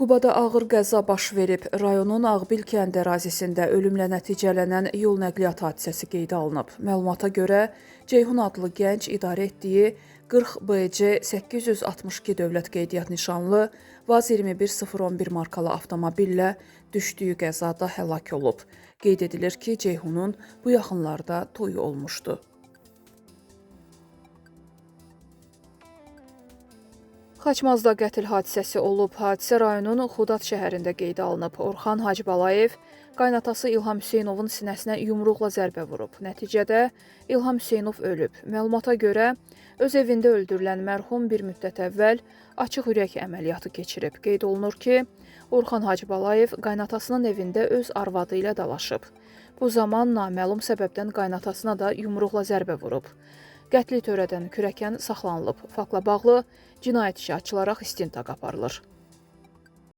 Qubada ağır qəza baş verib. Rayonun Ağbil kənd ərazisində ölümlə nəticələnən yol nəqliyyat hadisəsi qeydə alınıb. Məlumata görə, Ceyhun adlı gənc idarə etdiyi 40 BC 862 dövlət qeydiyyat nişanlı VAZ 21011 markalı avtomobillə düşdüyü qəzada həlak olub. Qeyd edilir ki, Ceyhunun bu yaxınlarda toyu olmuşdu. Xaçmazda qətl hadisəsi olub. Hadisə rayonun Xudat şəhərində qeydə alınıb. Orxan Hacıbalayev qaynatası İlham Hüseynovun sinəsinə yumruqla zərbə vurub. Nəticədə İlham Hüseynov ölüb. Məlumata görə öz evində öldürülən mərhum bir müddət əvvəl açıq ürək əməliyyatı keçirib. Qeyd olunur ki, Orxan Hacıbalayev qaynatasının evində öz arvadı ilə dalaşıb. Bu zaman naməlum səbəbdən qaynatasına da yumruqla zərbə vurub. Qətli törədən kürəkən saxlanılıb. Faktla bağlı cinayət işi açılaraq istintaq aparılır.